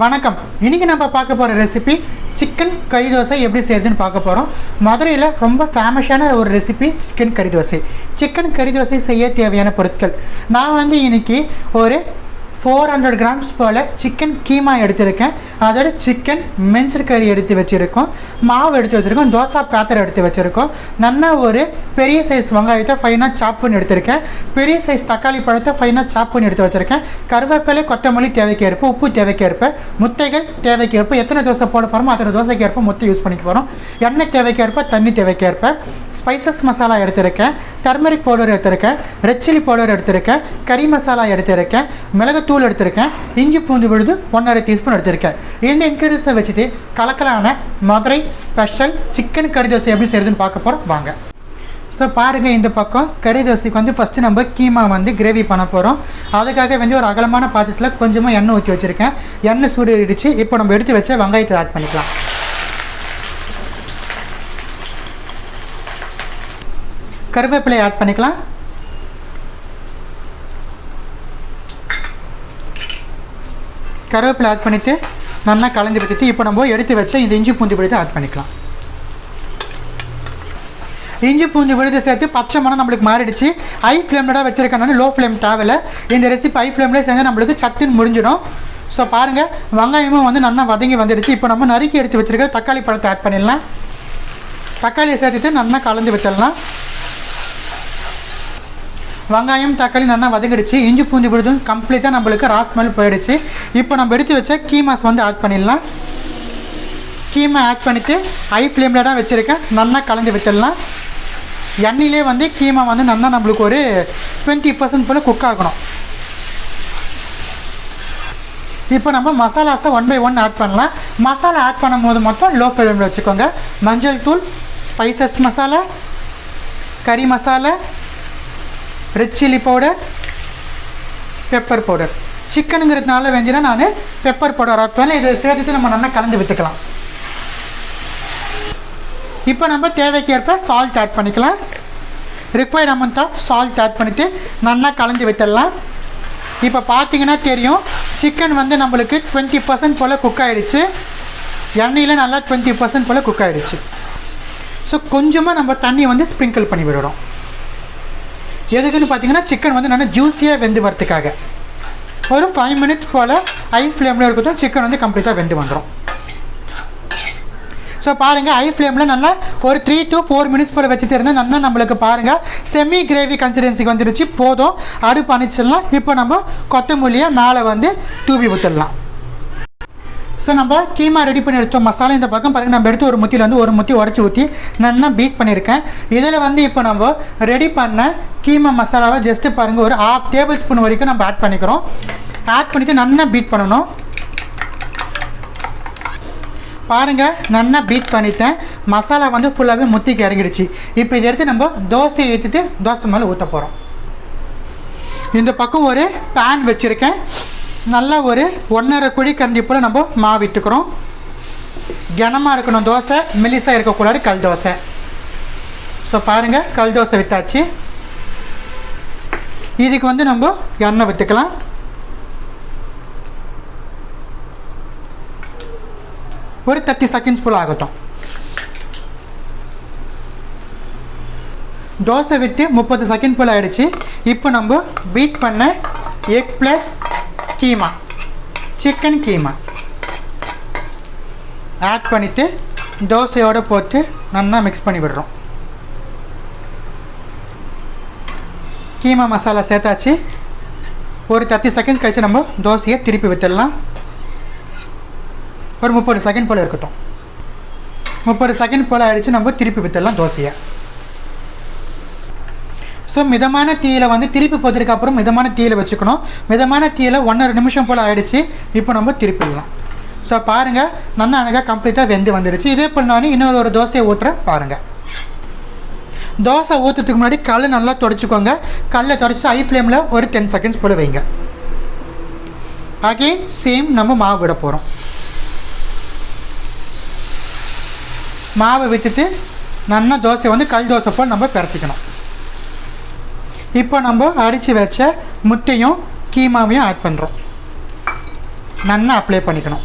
வணக்கம். இன்றைக்கி நம்ம பார்க்க போகிற ரெசிபி சிக்கன் கறி தோசை எப்படி செய்யுதுன்னு பார்க்க போகிறோம். மதுரையில் ரொம்ப ஃபேமஸான ஒரு ரெசிபி சிக்கன் கறி தோசை. சிக்கன் கறி தோசை செய்ய தேவையான பொருட்கள் நான் வந்து இன்றைக்கி ஒரு 400 கிராம்ஸ் போல் சிக்கன் கீமா எடுத்திருக்கேன். அதோட சிக்கன் மென்சர் கறி எடுத்து வச்சுருக்கோம், மாவு எடுத்து வச்சுருக்கோம், தோசை பாத்திரம் எடுத்து வச்சுருக்கோம். நல்லா ஒரு பெரிய சைஸ் வெங்காயத்தை ஃபைனாக சாப் பண்ணி எடுத்திருக்கேன். பெரிய சைஸ் தக்காளி பழத்தை ஃபைனாக சாப் பண்ணி எடுத்து வச்சுருக்கேன். கருவேப்பிலை, கொத்தமல்லி தேவைக்கேற்ப, உப்பு தேவைக்கேற்ப, முட்டைகள் தேவைக்கேற்ப, எத்தனை தோசை போட போகிறோமோ அத்தனை தோசைக்கேற்ப முட்டை யூஸ் பண்ணிக்க போகிறோம். எண்ணெய் தேவைக்கேற்ப, தண்ணி தேவைக்கேற்ப, ஸ்பைசஸ் மசாலா எடுத்திருக்கேன், டர்மரிக் பவுடர் எடுத்திருக்கேன், ரெட் சில்லி பவுடர் எடுத்திருக்கேன், கறி மசாலா எடுத்திருக்கேன், மிளகுத்தூள் எடுத்திருக்கேன், இஞ்சி பூண்டு விழுது 1.5 டீஸ்பூன் எடுத்திருக்கேன். இந்த இன்க்ரீடியன்ஸை வச்சுட்டு கலக்கலான மதுரை ஸ்பெஷல் சிக்கன் கறி தோசை எப்படி செய்யுதுன்னு பார்க்க போகிறோம். வாங்க. ஸோ பாருங்கள், இந்த பக்கம் கறி தோசைக்கு வந்து ஃபஸ்ட்டு நம்ம கீமா வந்து கிரேவி பண்ண போகிறோம். அதுக்காக வந்து ஒரு அகலமான பாத்திரத்தில் கொஞ்சமாக எண்ணெய் ஊற்றி வச்சுருக்கேன். எண்ணெய் சூடு ஏறிடுச்சு. இப்போ நம்ம எடுத்து வச்ச வெங்காயத்தை ஆட் பண்ணிக்கலாம். கருவேப்பிலை ஆட் பண்ணிக்கலாம். கருவேப்பிலை ஆட் பண்ணிவிட்டு நல்லா கலந்து விட்டுட்டு இப்போ நம்ம எடுத்து வச்ச இந்த இஞ்சி பூண்டு விழுது ஆட் பண்ணிக்கலாம். இஞ்சி பூண்டு விழுது சேர்த்து பச்சை மணம் நம்மளுக்கு மாறிடுச்சு. ஹை ஃப்ளேமில் தான் வச்சுருக்கேன், லோ ஃப்ளேம் தேவையில்லை. இந்த ரெசிபி ஹை ஃப்ளேம்லேயே செஞ்சால் நம்மளுக்கு சட்டுன்னு முடிஞ்சிடும். ஸோ பாருங்கள், வெங்காயமும் வந்து நல்லா வதங்கி வந்துடுச்சு. இப்போ நம்ம நறுக்கி எடுத்து வச்சுருக்க தக்காளி பழத்தை ஆட் பண்ணிடலாம். தக்காளியை சேர்த்துட்டு நல்லா கலந்து விட்டுடலாம். வெங்காயம் தக்காளி நல்லா வதங்கிடுச்சு. இஞ்சி பூண்டு விழுதும் கம்ப்ளீட்டாக நம்மளுக்கு ரா ஸ்மெல் போயிடுச்சு. இப்போ நம்ம எடுத்து வச்ச கீமாஸ் வந்து ஆட் பண்ணிடலாம். கீமா ஆட் பண்ணிவிட்டு ஹை ஃப்ளேமில் தான் வச்சுருக்கேன். நல்லா கலந்து விட்டுடலாம். எண்ணெயிலே வந்து கீமா வந்து நல்லா நம்மளுக்கு ஒரு 20% போல் குக் ஆகணும். இப்போ நம்ம மசாலாஸை 1 by 1 ஆட் பண்ணலாம். மசாலா ஆட் பண்ணும்போது மொத்தம் லோ ஃப்ளேமில் வச்சுக்கோங்க. மஞ்சள் தூள், ஸ்பைசஸ் மசாலா, கறி masala, red chilli powder, pepper powder. சிக்கனுங்கிறதுனால வெஞ்சினா நான் பெப்பர் பவுடர் ஆட் பண்ணேன். இதை சேர்த்துட்டு நம்ம நல்லா கலந்து விட்டுக்கலாம். இப்போ நம்ம தேவைக்கேற்ப சால்ட் ஆட் பண்ணிக்கலாம். Required amount of salt add பண்ணிவிட்டு நல்லா கலந்து விட்டுடலாம். இப்போ பார்த்தீங்கன்னா தெரியும், சிக்கன் வந்து நம்மளுக்கு 20% போல் குக் ஆகிடுச்சு. எண்ணெயில் நல்லா 20% போல் குக் ஆகிடுச்சு. ஸோ கொஞ்சமாக நம்ம தண்ணி வந்து ஸ்ப்ரிங்கிள் பண்ணி விடுறோம். எதுக்குன்னு பார்த்தீங்கன்னா சிக்கன் வந்து நல்லா ஜூஸியாக வெந்து வரத்துக்காக. ஒரு 5 மினிட்ஸ் போல் ஹை ஃப்ளேமில் இருக்கட்டும், சிக்கன் வந்து கம்ப்ளீட்டாக வெந்து வந்துடும். ஸோ பாருங்கள், ஹை ஃப்ளேமில் நல்லா ஒரு 3 to 4 மினிட்ஸ் போல் வச்சுட்டு இருந்தால் நல்லா நம்மளுக்கு பாருங்கள் செமி கிரேவி கன்சிஸ்டன்சிக்கு வந்துடுச்சு. போதும், அடுப்பு அணைச்சிடலாம். இப்போ நம்ம கொத்தமல்லியை மேலே வந்து தூவி ஊற்றிடலாம். ஸோ நம்ம கீமா ரெடி பண்ணி எடுத்தோம். மசாலா இந்த பக்கம் பாருங்கள், நம்ம எடுத்து ஒரு முத்தியில் வந்து ஒரு முத்தி உடச்சி ஊற்றி நல்லா பீட் பண்ணியிருக்கேன். இதில் வந்து இப்போ நம்ம ரெடி பண்ண கீமா மசாலாவை ஜஸ்ட்டு பாருங்கள் ஒரு 1/2 டேபிள் ஸ்பூன் வரைக்கும் நம்ம ஆட் பண்ணிக்கிறோம். ஆட் பண்ணிவிட்டு நல்லா பீட் பண்ணணும். பாருங்கள், நல்லா பீட் பண்ணிவிட்டேன். மசாலா வந்து ஃபுல்லாகவே முத்திக்கு இறங்கிடுச்சு. இப்போ இதை எடுத்து நம்ம தோசையை ஏற்றிட்டு தோசை மேலே ஊற்ற போகிறோம். இந்த பக்கம் ஒரு பேன் வச்சுருக்கேன். நல்லா ஒரு 1.5 குழி கரண்டி போல் நம்ம மாவு விட்டுக்கிறோம். கனமாக இருக்கணும் தோசை, மெலிசாக இருக்கக்கூடாது கல் தோசை. ஸோ பாருங்கள், கல் தோசை விட்டாச்சு. இதுக்கு வந்து நம்ம எண்ணெய் விற்றுக்கலாம். ஒரு 30 செகண்ட்ஸ் போல் ஆகட்டும். தோசை விற்று 30 செகண்ட் போல் ஆகிடுச்சு. இப்போ நம்ம பீட் பண்ண egg plus keema, chicken keema add பண்ணிவிட்டு தோசையோடு போட்டு நல்லா மிக்ஸ் பண்ணி விடுறோம். கீமா மசாலா சேர்த்தாச்சு. ஒரு 30 செகண்ட் கழிச்சு நம்ம தோசையை திருப்பி விட்டுடலாம். ஒரு 30 செகண்ட் போல் இருக்கட்டும். 30 செகண்ட் போல் ஆகிடுச்சு. நம்ம திருப்பி விட்டுடலாம் தோசையை. ஸோ மிதமான தீயில் வந்து திருப்பி போட்டதுக்கு அப்புறம் மிதமான தீயில் வச்சுக்கணும். மிதமான தீயில் 1.5 நிமிஷம் போல் ஆகிடுச்சு. இப்போ நம்ம திருப்பிடலாம். ஸோ பாருங்கள், நல்லா அழகாக கம்ப்ளீட்டாக வெந்து வந்துடுச்சு. இதே பண்ணாலும் இன்னொரு தோசையை ஊற்றுறேன் பாருங்கள். தோசை ஊற்றுறதுக்கு முன்னாடி கல் நல்லா துடைச்சிக்கோங்க. கல்லை துடைச்சி ஹை ஃப்ளேமில் ஒரு 10 செகண்ட்ஸ் போல் வைங்க. அகெயின் சேம் நம்ம மாவு விட போகிறோம். மாவை விட்டுட்டு நல்லா தோசை வந்து கல் தோசை போல் நம்ம பரத்திக்கணும். இப்போ நம்ம அடித்து வச்ச முட்டையும் கீமாவையும் ஆட் பண்ணுறோம். நல்லா அப்ளை பண்ணிக்கணும்.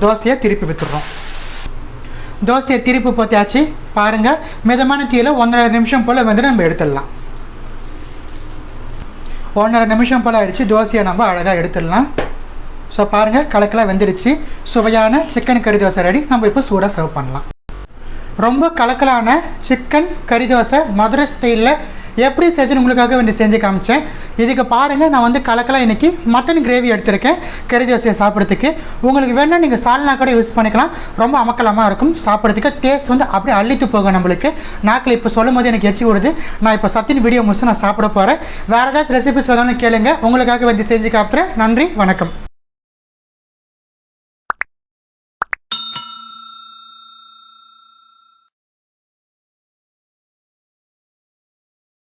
தோசையை திருப்பி விட்டுடுறோம். தோசையை திருப்பி போத்தியாச்சு. பாருங்கள், மிதமான தீயில் 1.5 நிமிஷம் போல் வந்துட்டு நம்ம எடுத்துடலாம். 1.5 நிமிஷம் போல் ஆகிடுச்சு. தோசையை நம்ம அழகாக எடுத்துடலாம். ஸோ பாருங்கள், கலக்கெல்லாம் வெந்துடுச்சு. சுவையான சிக்கன் கறி தோசை ரெடி. நம்ம இப்போ சூடாக சர்வ் பண்ணலாம். ரொம்ப கலக்கலான சிக்கன் கறி தோசை மதுரை ஸ்டைலில் எப்படி செய்துன்னு உங்களுக்காக வேண்டி செஞ்சு காமிச்சேன். இதுக்கு பாருங்கள், நான் வந்து கலக்கலாம் இன்றைக்கி மட்டன் கிரேவி எடுத்திருக்கேன் கறி தோசையை சாப்பிட்றதுக்கு. உங்களுக்கு வேணால் நீங்கள் சால்னா கூட யூஸ் பண்ணிக்கலாம். ரொம்ப அமக்கலமாக இருக்கும் சாப்பிட்றதுக்கு. டேஸ்ட் வந்து அப்படியே அள்ளித்து போகும் நம்மளுக்கு. நாக்கில் இப்போ சொல்லும் போது எனக்கு எச்சி விடுது. நான் இப்போ சத்தின் வீடியோ முடிச்சு நான் சாப்பிட போகிறேன். வேறு ஏதாச்சும் ரெசிபிஸ் வேணும்னு கேளுங்க, உங்களுக்காக வந்து செஞ்சு காப்புறேன். நன்றி, வணக்கம்.